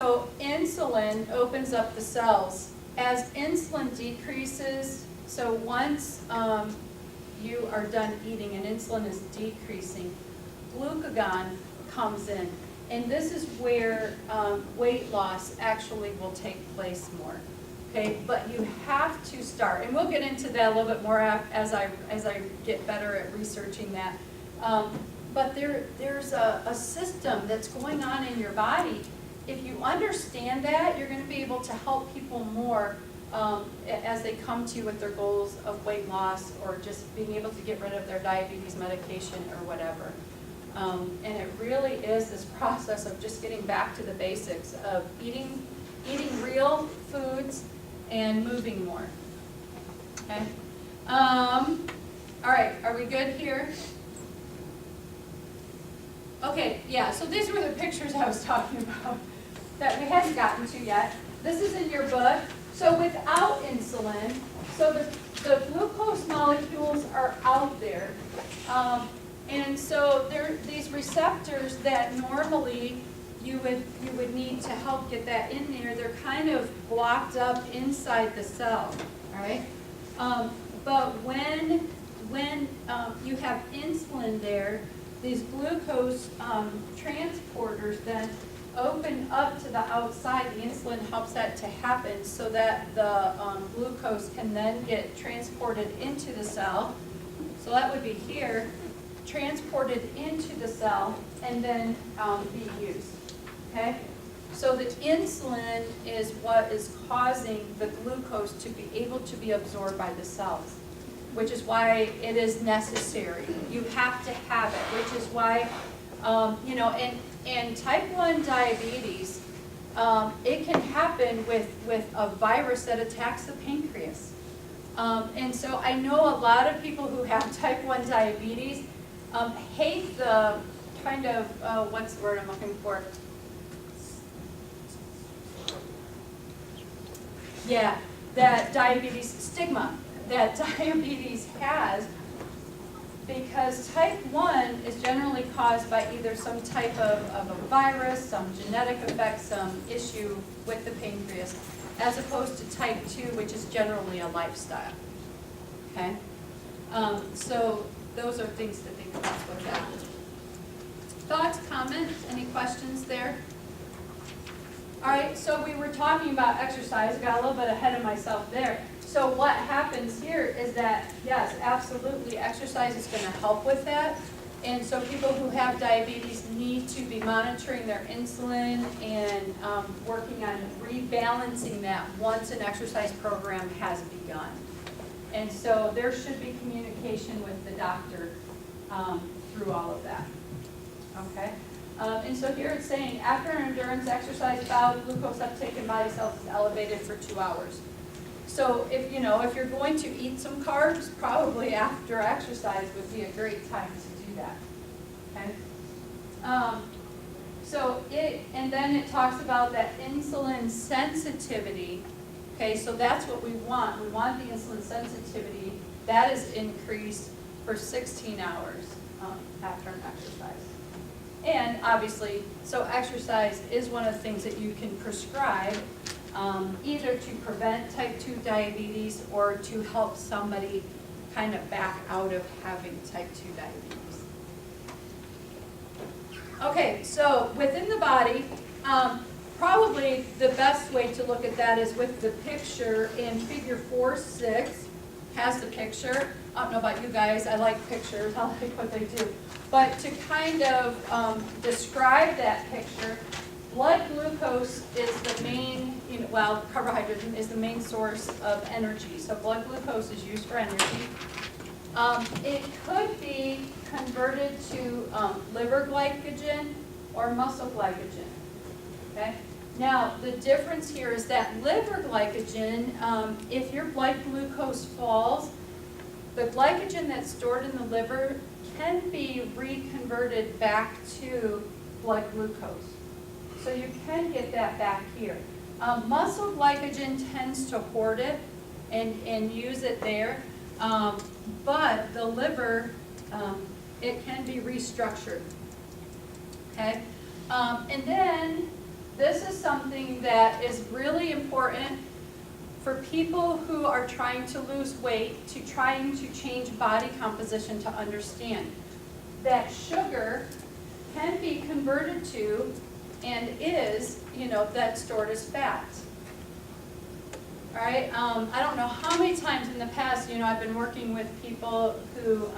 So insulin opens up the cells. As insulin decreases, so once you are done eating and insulin is decreasing, glucagon comes in. And this is where weight loss actually will take place more. Okay, but you have to start, and we'll get into that a little bit more as I get better at researching that. But there's a system that's going on in your body. If you understand that, you're going to be able to help people more as they come to you with their goals of weight loss or just being able to get rid of their diabetes medication or whatever. And it really is this process of just getting back to the basics of eating real foods and moving more. Okay. All right, are we good here? Okay, yeah, so these were the pictures I was talking about that we hadn't gotten to yet. This is in your book. So without insulin, so the glucose molecules are out there. And so there are these receptors that normally you would need to help get that in there. They're kind of blocked up inside the cell, all right? But when you have insulin there, these glucose transporters then open up to the outside. The insulin helps that to happen so that the glucose can then get transported into the cell. So that would be here, transported into the cell and then be used. Okay? So the insulin is what is causing the glucose to be able to be absorbed by the cells, which is why it is necessary. You have to have it, which is why, in type 1 diabetes, it can happen with a virus that attacks the pancreas. And so I know a lot of people who have type 1 diabetes hate the kind of, what's the word I'm looking for? Yeah, that diabetes stigma that diabetes has, because type 1 is generally caused by either some type of a virus, some genetic effect, some issue with the pancreas, as opposed to type 2, which is generally a lifestyle. Okay? So those are things to think about with that. Thoughts, comments, any questions there? All right, so we were talking about exercise. I got a little bit ahead of myself there. So what happens here is that, yes, absolutely, exercise is going to help with that. And so people who have diabetes need to be monitoring their insulin and working on rebalancing that once an exercise program has begun. And so there should be communication with the doctor through all of that. Okay? And so here it's saying, after an endurance exercise bout, glucose uptake in body cells is elevated for 2 hours. So if you're going to eat some carbs, probably after exercise would be a great time to do that. Okay. And then it talks about that insulin sensitivity. Okay, so that's what we want. We want the insulin sensitivity. That is increased for 16 hours after an exercise. And obviously, so exercise is one of the things that you can prescribe either to prevent type 2 diabetes or to help somebody kind of back out of having type 2 diabetes. Okay, so within the body, probably the best way to look at that is with the picture in figure 4.6 has the picture. I don't know about you guys, I like pictures, I like what they do. But to kind of describe that picture, blood glucose is the main, carbohydrate is the main source of energy. So blood glucose is used for energy. It could be converted to liver glycogen or muscle glycogen. Okay. Now the difference here is that liver glycogen, if your blood glucose falls, the glycogen that's stored in the liver can be reconverted back to blood glucose. So you can get that back here. Muscle glycogen tends to hoard it and use it there, but the liver, it can be restructured. Okay, and then this is something that is really important for people who are trying to lose weight, to trying to change body composition, to understand that sugar can be converted to and is, that's stored as fat. All right, I don't know how many times in the past, I've been working with people who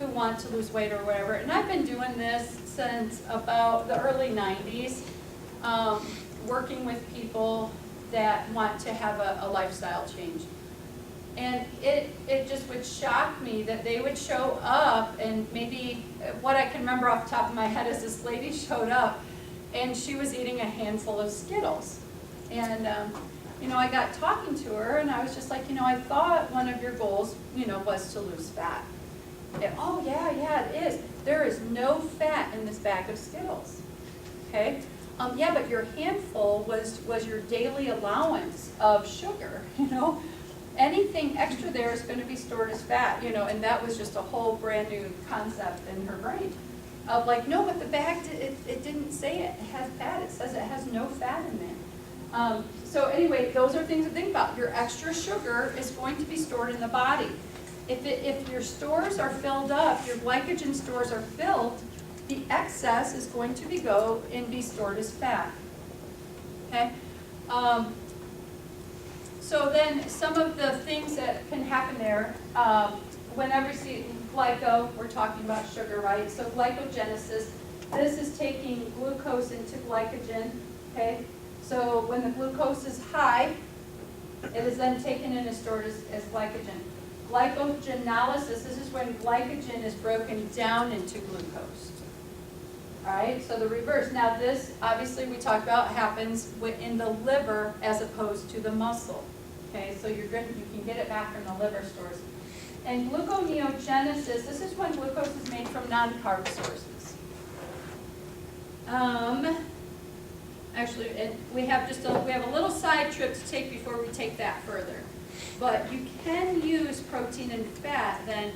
want to lose weight or whatever, and I've been doing this since about the early 90s, working with people that want to have a lifestyle change. And it just would shock me that they would show up, and maybe what I can remember off the top of my head is this lady showed up and she was eating a handful of Skittles. And I got talking to her and I was just like, I thought one of your goals, was to lose fat. And, oh yeah, it is. There is no fat in this bag of Skittles. Okay? Yeah, but your handful was your daily allowance of sugar, Anything extra there is going to be stored as fat, and that was just a whole brand new concept in her brain. Of like, no, but the bag, it didn't say it has fat. It says it has no fat in there. So anyway, those are things to think about. Your extra sugar is going to be stored in the body. If your stores are filled up, your glycogen stores are filled, the excess is going to be stored as fat. Okay? So then some of the things that can happen there, whenever you see glyco, we're talking about sugar, right? So glycogenesis, this is taking glucose into glycogen, okay? So when the glucose is high, it is then taken in and stored as glycogen. Glycogenolysis, this is when glycogen is broken down into glucose. All right, so the reverse. Now this, obviously we talked about, happens in the liver as opposed to the muscle. Okay, so you can get it back from the liver stores. And gluconeogenesis, this is when glucose is made from non-carb sources. Actually, we have a little side trip to take before we take that further. But you can use protein and fat then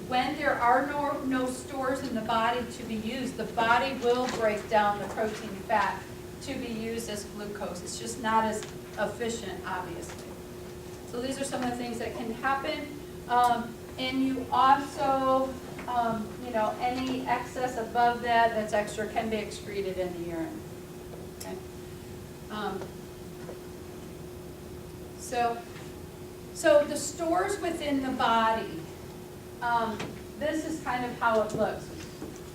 when there are no stores in the body to be used. The body will break down the protein and fat to be used as glucose. It's just not as efficient, obviously. So these are some of the things that can happen. And you also, any excess above that's extra can be excreted in the urine. Okay. So the stores within the body, this is kind of how it looks.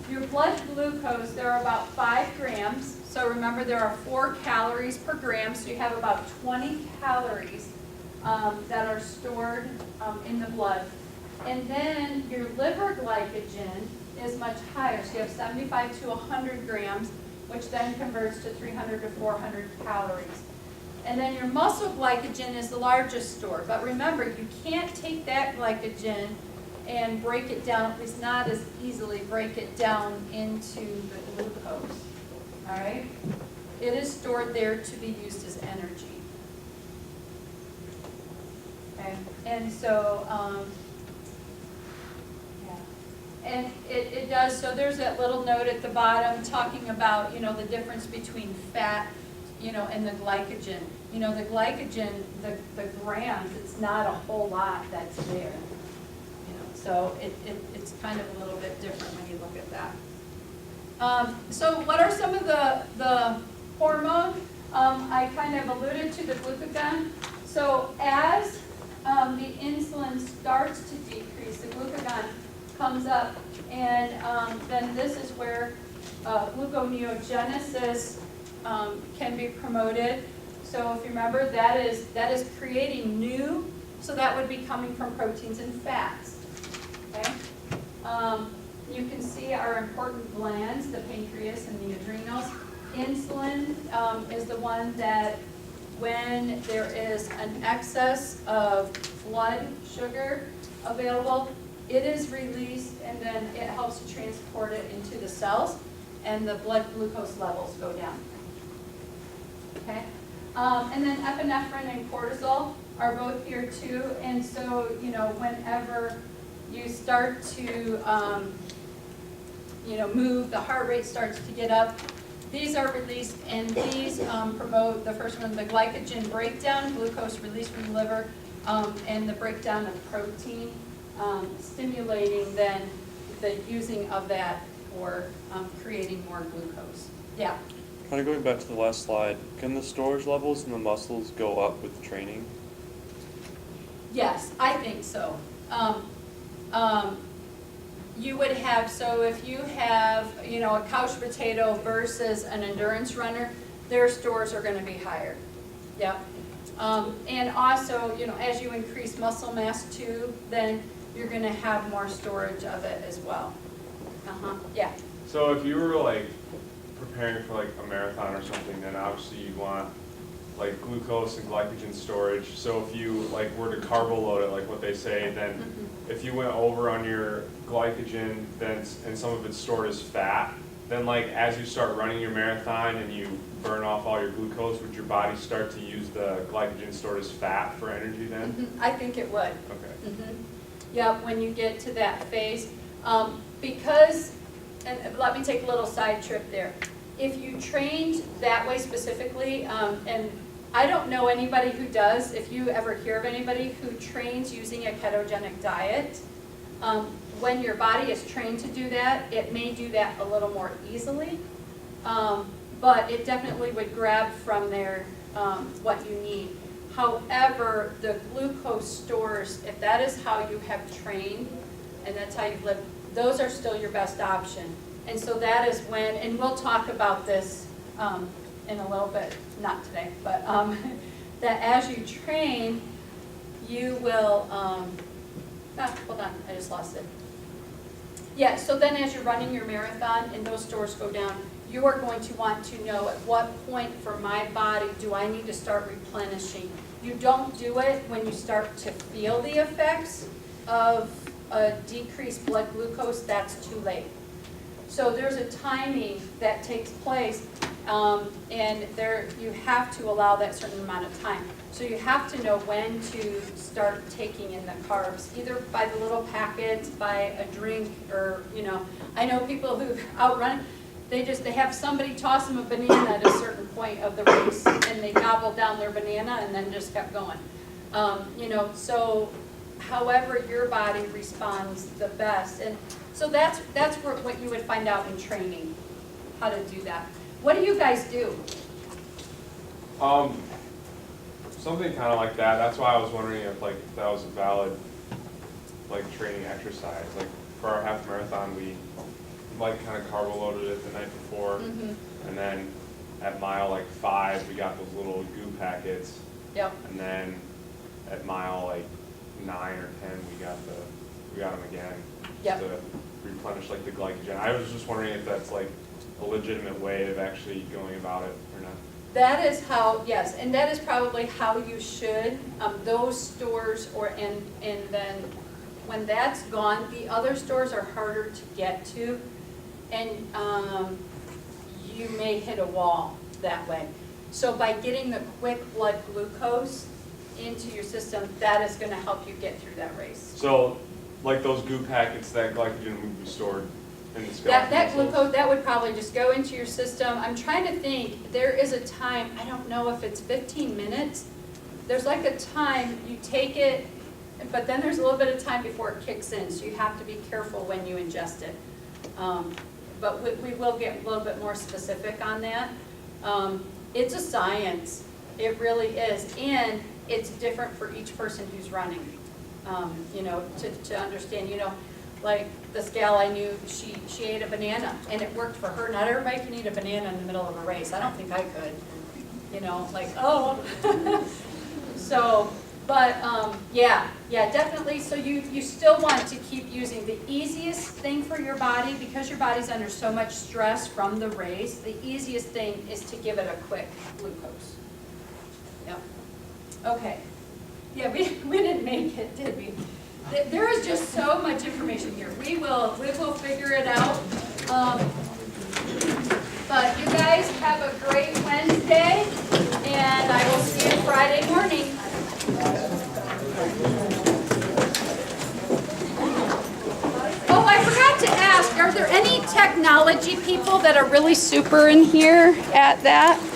Your blood glucose, there are about 5 grams. So remember, there are 4 calories per gram, so you have about 20 calories that are stored in the blood. And then your liver glycogen is much higher, so you have 75 to 100 grams, which then converts to 300 to 400 calories. And then your muscle glycogen is the largest store. But remember, you can't take that glycogen and break it down, at least not as easily break it down into the glucose. All right? It is stored there to be used as energy. Okay? And so, and it does, so there's that little note at the bottom talking about, the difference between fat, and the glycogen. The glycogen, the grams, it's not a whole lot that's there. So it's kind of a little bit different when you look at that. So what are some of the hormones? I kind of alluded to the glucagon. So as the insulin starts to decrease, the glucagon comes up, and then this is where gluconeogenesis can be promoted. So if you remember, that is creating new, so that would be coming from proteins and fats. Okay? You can see our important glands, the pancreas and the adrenals. Insulin is the one that when there is an excess of blood sugar available, it is released, and then it helps to transport it into the cells, and the blood glucose levels go down. Okay? And then epinephrine and cortisol are both here too, and so, whenever you start to, move, the heart rate starts to get up, These are released, and these promote, the first one, the glycogen breakdown, glucose release from the liver, and the breakdown of protein, stimulating then the using of that for creating more glucose. Yeah? Kind of going back to the last slide, can the storage levels in the muscles go up with training? Yes, I think so. You would have, so if you have, you know, a couch potato versus an endurance runner, their stores are going to be higher. Yep. And also, you know, as you increase muscle mass too, then you're going to have more storage of it as well. Yeah. So if you were like preparing for like a marathon or something, then obviously you'd want like glucose and glycogen storage. So if you like were to carbo load it, like what they say, then if you went over on your glycogen, then and some of it's stored as fat, then like as you start running your marathon and you burn off all your glucose, would your body start to use the glycogen stored as fat for energy then? I think it would. Okay. Yep, when you get to that phase. Because, and let me take a little side trip there. If you trained that way specifically, and I don't know anybody who does, if you ever hear of anybody who trains using a ketogenic diet, when your body is trained to do that, it may do that a little more easily, but it definitely would grab from there what you need. However, the glucose stores, if that is how you have trained and that's how you've lived, those are still your best option. And so that is when, and we'll talk about this in a little bit, not today, but that as you train, you will, hold on, I just lost it. Yeah, so then as you're running your marathon and those stores go down, you are going to want to know at what point for my body do I need to start replenishing. You don't do it when you start to feel the effects of a decreased blood glucose. That's too late. So there's a timing that takes place, and there you have to allow that certain amount of time. So you have to know when to start taking in the carbs, either by the little packets, by a drink, or, you know, I know people who outrun, they have somebody toss them a banana at a certain point of the race, and they gobbled down their banana and then just kept going. You know, so however your body responds the best. And so that's what you would find out in training, how to do that. What do you guys do? Something kind of like that. That's why I was wondering if like that was a valid like training exercise. Like for our half marathon, we like kind of carbo loaded it the night before, and then at mile like 5 we got those little goo packets. Yep. And then at mile like 9 or 10 we got them again. Yep. To replenish like the glycogen. I was just wondering if that's like a legitimate way of actually going about it or not. That is how, yes, and that is probably how you should. Those stores, and then when that's gone, the other stores are harder to get to, and you may hit a wall that way. So by getting the quick blood glucose into your system, that is going to help you get through that race. So, like those goo packets, that glycogen would be stored in the skeleton. That glucose, that would probably just go into your system. I'm trying to think, there is a time, I don't know if it's 15 minutes. There's like a time you take it, but then there's a little bit of time before it kicks in, so you have to be careful when you ingest it. But we will get a little bit more specific on that. It's a science, it really is, and it's different for each person who's running. You know, to understand, you know, like this gal I knew, she ate a banana and it worked for her. Not everybody can eat a banana in the middle of a race. I don't think I could, you know, like, oh. So, but yeah, definitely. So you still want to keep using the easiest thing for your body, because your body's under so much stress from the race. The easiest thing is to give it a quick glucose. Yep. Okay. Yeah, we didn't make it, did we? There is just so much information here. We will figure it out. But you guys have a great Wednesday, and I will see you Friday morning. Oh, I forgot to ask, are there any technology biology people that are really super in here at that.